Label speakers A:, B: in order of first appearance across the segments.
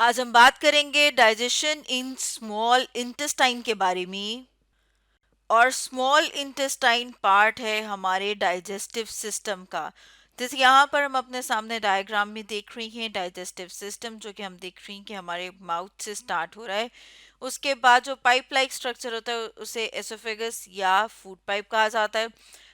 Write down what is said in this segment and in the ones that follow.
A: आज हम बात करेंगे डाइजेशन इन स्मॉल इंटेस्टाइन के बारे में। और स्मॉल इंटेस्टाइन पार्ट है हमारे डाइजेस्टिव सिस्टम का। जैसे यहाँ पर हम अपने सामने डायग्राम में देख रही हैं डाइजेस्टिव सिस्टम, जो कि हम देख रही हैं कि हमारे माउथ से स्टार्ट हो रहा है। उसके बाद जो पाइप लाइक स्ट्रक्चर होता है उसे एसोफेगस या फूड पाइप कहा जाता है।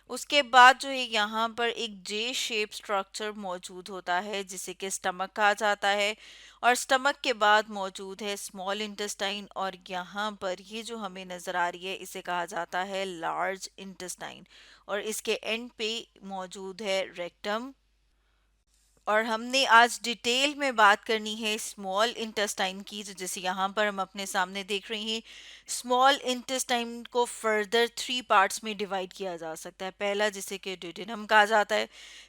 A: उसके बाद जो है यहाँ पर एक जे शेप स्ट्रक्चर मौजूद होता है जिसे कि स्टमक कहा जाता है। और स्टमक के बाद मौजूद है स्मॉल इंटेस्टाइन, और यहाँ पर ये जो हमें नज़र आ रही है इसे कहा जाता है लार्ज इंटेस्टाइन। और इसके एंड पे मौजूद है रेक्टम। और हमने आज डिटेल में बात करनी है स्मॉल इंटेस्टाइन की, तो जैसे यहाँ पर हम अपने सामने देख रहे हैं स्मॉल इंटेस्टाइन को फर्दर 3 पार्ट्स में डिवाइड किया जा सकता है। पहला जिसे कि ड्यूडेनम कहा जाता है।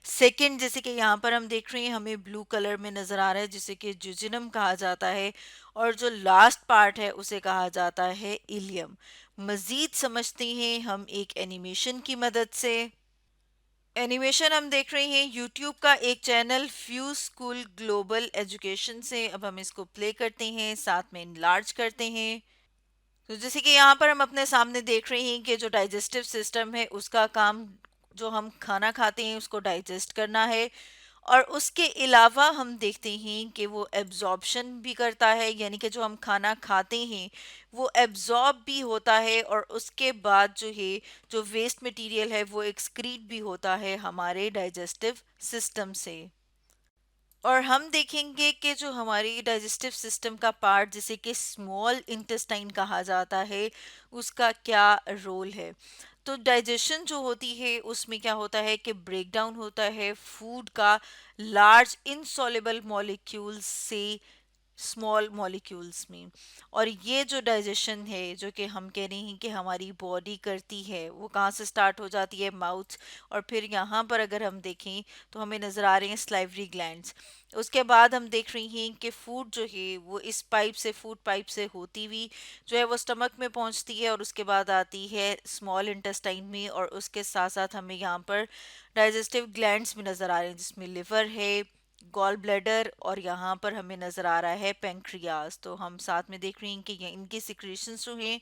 A: सेकंड जैसे कि यहाँ पर हम देख रहे हैं हमें ब्लू कलर में नज़र आ रहा है जिसे कि जुजिनम कहा जाता है। और जो लास्ट पार्ट है उसे कहा जाता है इलियम। मज़ीद समझते हैं हम एक एनिमेशन की मदद से। एनिमेशन हम देख रहे हैं यूट्यूब का एक channel fuse school global education से। अब हम इसको प्ले करते हैं, साथ में इनलार्ज करते हैं। तो जैसे कि यहाँ पर हम अपने सामने देख रहे हैं कि जो डाइजेस्टिव सिस्टम है उसका काम, जो हम खाना खाते हैं उसको डाइजेस्ट करना है। और उसके अलावा हम देखते हैं कि वो एब्जॉर्प्शन भी करता है, यानी कि जो हम खाना खाते हैं वो एब्जॉर्ब भी होता है। और उसके बाद जो है जो वेस्ट मटेरियल है वो एक्सक्रीट भी होता है हमारे डाइजेस्टिव सिस्टम से। और हम देखेंगे कि जो हमारी डाइजेस्टिव सिस्टम का पार्ट जिसे कि स्मॉल इंटेस्टाइन कहा जाता है उसका क्या रोल है। तो डाइजेशन जो होती है उसमें क्या होता है कि ब्रेक डाउन होता है फूड का लार्ज इनसॉल्युबल मॉलिक्यूल्स से स्मॉल मॉलिक्यूल्स में। और ये जो डाइजेशन है जो कि हम कह रहे हैं कि हमारी बॉडी करती है वो कहाँ से स्टार्ट हो जाती है, माउथ। और फिर यहाँ पर अगर हम देखें तो हमें नज़र आ रहे हैं स्लाइवरी ग्लैंड्स। उसके बाद हम देख रही हैं कि फूड जो है वो इस पाइप से, फूड पाइप से होती हुई जो है वो स्टमक में पहुंचती है और उसके बाद आती है स्मॉल इंटेस्टाइन में। और उसके साथ साथ हमें यहाँ पर डाइजेस्टिव ग्लैंड्स भी नज़र आ रहे हैं जिसमें लिवर है, गॉल ब्लैडर, और यहाँ पर हमें नज़र आ रहा है पेंक्रियाज। तो हम साथ में देख रहे हैं कि ये इनकी सिक्रीशंस जो हैं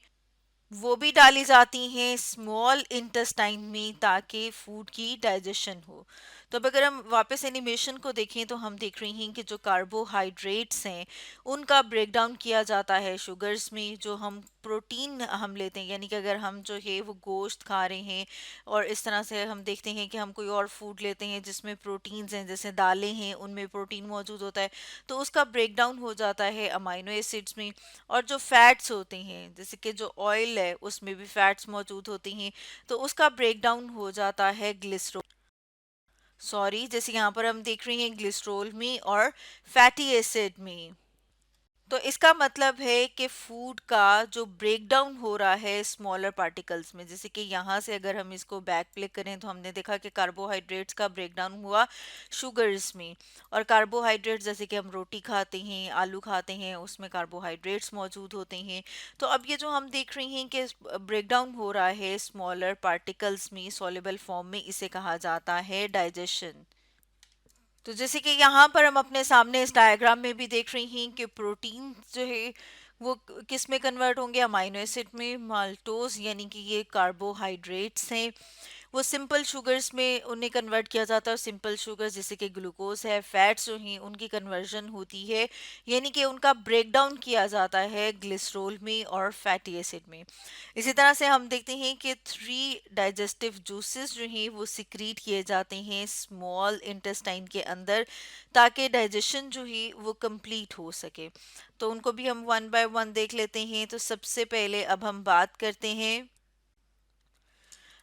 A: वो भी डाली जाती हैं स्मॉल इंटेस्टाइन में ताकि फूड की डाइजेशन हो। तो अब अगर हम वापस एनिमेशन को देखें तो हम देख रहे हैं कि जो कार्बोहाइड्रेट्स हैं उनका ब्रेक डाउन किया जाता है शुगर्स में। जो हम प्रोटीन हम लेते हैं, यानी कि अगर हम जो है वो गोश्त खा रहे हैं और इस तरह से हम देखते हैं कि हम कोई और फूड लेते हैं जिसमें प्रोटीन्स हैं, जैसे दालें हैं उनमें प्रोटीन मौजूद होता है, तो उसका ब्रेक डाउन हो जाता है अमाइनो एसिड्स में। और जो फैट्स होते हैं जैसे कि जो ऑयल है उसमें भी फैट्स मौजूद होती हैं, तो उसका ब्रेक डाउन हो जाता है ग्लिसरॉल, सॉरी जैसे यहाँ पर हम देख रहे हैं ग्लिसरॉल में और फैटी एसिड में। तो इसका मतलब है कि फूड का जो ब्रेक डाउन हो रहा है स्मॉलर पार्टिकल्स में, जैसे कि यहाँ से अगर हम इसको बैक क्लिक करें तो हमने देखा कि कार्बोहाइड्रेट्स का ब्रेक डाउन हुआ शुगर्स में। और कार्बोहाइड्रेट्स जैसे कि हम रोटी खाते हैं, आलू खाते हैं, उसमें कार्बोहाइड्रेट्स मौजूद होते हैं। तो अब ये जो हम देख रहे हैं कि ब्रेक डाउन हो रहा है स्मॉलर पार्टिकल्स में सॉल्युबल फॉर्म में, इसे कहा जाता है डाइजेशन। तो जैसे कि यहाँ पर हम अपने सामने इस डायग्राम में भी देख रही हैं कि प्रोटीन जो है वो किस में कन्वर्ट होंगे, अमाइनो एसिड में। माल्टोज यानी कि ये कार्बोहाइड्रेट्स हैं, वो सिंपल शुगर्स में उन्हें कन्वर्ट किया जाता है। सिंपल शुगर्स जैसे कि ग्लूकोज है, फैट्स जो हैं उनकी कन्वर्जन होती है, यानी कि उनका ब्रेक डाउन किया जाता है ग्लिसरॉल में और फैटी एसिड में। इसी तरह से हम देखते हैं कि 3 डाइजेस्टिव जूसेस जो हैं वो सिक्रीट किए जाते हैं स्मॉल इंटेस्टाइन के अंदर ताकि डाइजेशन जो है वो कंप्लीट हो सके। तो उनको भी हम वन बाय वन देख लेते हैं। तो सबसे पहले अब हम बात करते हैं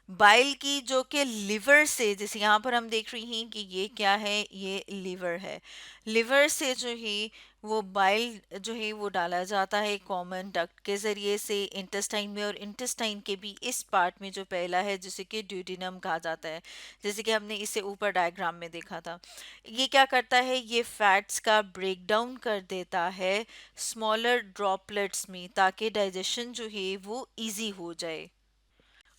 A: बाइल की, जो कि लिवर से, जैसे यहाँ पर हम देख रही हैं कि ये क्या है, ये लिवर है। लिवर से जो है वो बाइल जो है वो डाला जाता है कॉमन डक्ट के ज़रिए से इंटेस्टाइन में। और इंटेस्टाइन के भी इस पार्ट में जो पहला है जिसे कि ड्यूडिनम कहा जाता है, जैसे कि हमने इसे ऊपर डायग्राम में देखा था, ये क्या करता है, ये फैट्स का ब्रेक डाउन कर देता है स्मॉलर ड्रॉपलेट्स में ताकि डाइजेशन जो है वो इजी हो जाए।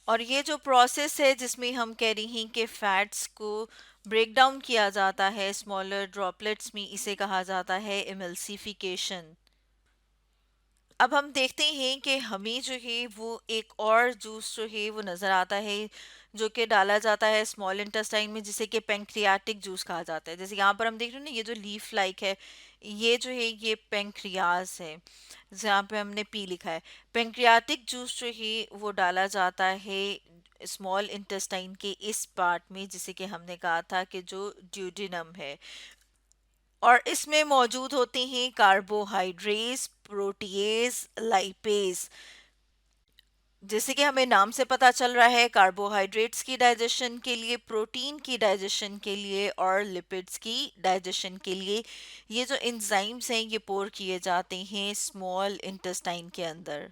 A: और ये जो प्रोसेस है जिसमें हम कह रही हैं कि फैट्स को ब्रेक डाउन किया जाता है स्मॉलर ड्रॉपलेट्स में, इसे कहा जाता है इमल्सिफिकेशन। अब हम देखते हैं कि हमें जो है वो एक और जूस जो है वो नज़र आता है जो कि डाला जाता है स्मॉल इंटेस्टाइन में, जिसे कि पेंक्रियाटिक जूस कहा जाता है। जैसे यहाँ पर हम देख रहे हैं ना, ये जो लीफ लाइक है, ये जो है ये पेंक्रियाज है, जहाँ पे हमने पी लिखा है। पेंक्रियाटिक जूस जो है वो डाला जाता है स्मॉल इंटेस्टाइन के इस पार्ट में, जिसे कि हमने कहा था कि जो ड्यूडिनम है। और इसमें मौजूद होते हैं कार्बोहाइड्रेट्स, प्रोटीएज, लाइपेज। जैसे कि हमें नाम से पता चल रहा है, कार्बोहाइड्रेट्स की डाइजेशन के लिए, प्रोटीन की डाइजेशन के लिए और लिपिड्स की डाइजेशन के लिए ये जो एंजाइम्स हैं ये पोर किए जाते हैं स्मॉल इंटेस्टाइन के अंदर।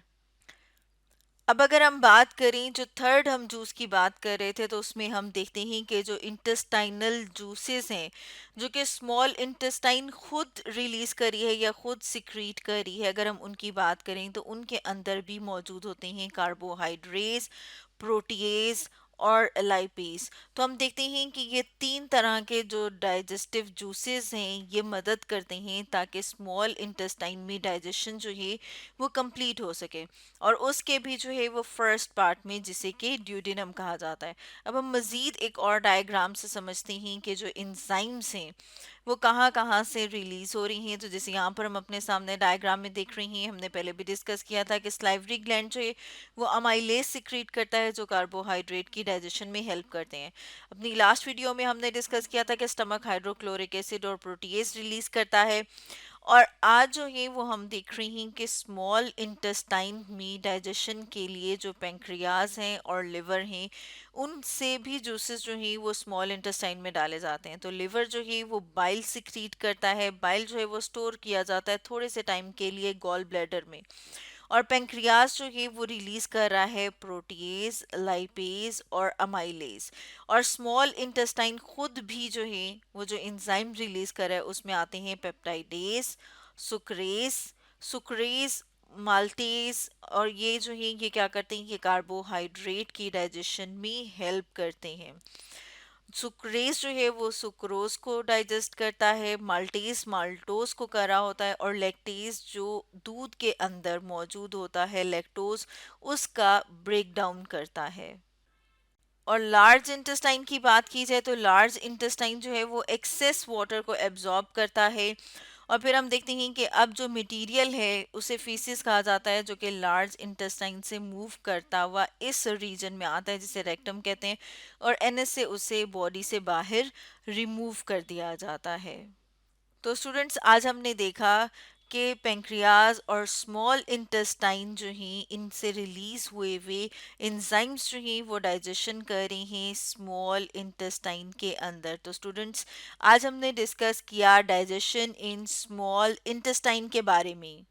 A: अब अगर हम बात करें, जो थर्ड हम जूस की बात कर रहे थे, तो उसमें हम देखते हैं कि जो इंटेस्टाइनल जूसेस हैं जो कि स्मॉल इंटेस्टाइन खुद रिलीज करी है या खुद सिक्रीट करी है, अगर हम उनकी बात करें तो उनके अंदर भी मौजूद होते हैं कार्बोहाइड्रेट्स, प्रोटीएज और लाइपेज। तो हम देखते हैं कि ये तीन तरह के जो डाइजेस्टिव जूसेस हैं ये मदद करते हैं ताकि स्मॉल इंटेस्टाइन में डाइजेशन जो है वो कंप्लीट हो सके, और उसके भी जो है वो फर्स्ट पार्ट में, जिसे कि ड्यूडेनम कहा जाता है। अब हम मज़ीद एक और डायग्राम से समझते हैं कि जो इंजाइम्स हैं वो कहाँ कहाँ से रिलीज हो रही हैं। तो जैसे यहाँ पर हम अपने सामने डायग्राम में देख रही हैं, हमने पहले भी डिस्कस किया था कि स्लाइवरी ग्लैंड जो है वो अमाइलेज सिक्रीट करता है जो कार्बोहाइड्रेट की डाइजेशन में हेल्प करते हैं। अपनी लास्ट वीडियो में हमने डिस्कस किया था कि स्टमक हाइड्रोक्लोरिक एसिड और प्रोटीएज रिलीज करता है। और आज जो है वो हम देख रहे हैं कि स्मॉल इंटेस्टाइन में डाइजेशन के लिए जो पेंक्रियाज हैं और लिवर हैं, उनसे भी जूसेस जो है वो स्मॉल इंटेस्टाइन में डाले जाते हैं। तो लिवर जो है वो बाइल सिक्रीट करता है, बाइल जो है वो स्टोर किया जाता है थोड़े से टाइम के लिए गॉल ब्लैडर में, और पेंक्रियाज जो है वो रिलीज कर रहा है प्रोटीएज, लाइपेज और अमाइलेज। और स्मॉल इंटेस्टाइन खुद भी जो है वो जो एंजाइम रिलीज कर रहा है उसमें आते हैं पेप्टाइडेज, सुक्रेज, सुक्रेज, माल्टेज, और ये जो है ये क्या करते हैं, ये कार्बोहाइड्रेट की डाइजेशन में हेल्प करते हैं। सुक्रेज जो है वो सुक्रोज को डाइजेस्ट करता है, माल्टेज माल्टोज को कर रहा होता है, और लैक्टेज जो दूध के अंदर मौजूद होता है लैक्टोज, उसका ब्रेक डाउन करता है। और लार्ज इंटेस्टाइन की बात की जाए तो लार्ज इंटेस्टाइन जो है वो एक्सेस वाटर को एब्जॉर्ब करता है। और फिर हम देखते हैं कि अब जो मटेरियल है उसे फीसिस कहा जाता है, जो कि लार्ज इंटेस्टाइन से मूव करता हुआ इस रीजन में आता है जिसे रेक्टम कहते हैं, और एनएस से उसे बॉडी से बाहर रिमूव कर दिया जाता है। तो स्टूडेंट्स, आज हमने देखा कि पेंक्रियाज और स्मॉल इंटेस्टाइन जो हैं इनसे रिलीज हुए हुए एंजाइम्स जो हैं वो डाइजेशन कर रहे हैं स्मॉल इंटेस्टाइन के अंदर। तो स्टूडेंट्स, आज हमने डिस्कस किया डाइजेशन इन स्मॉल इंटेस्टाइन के बारे में।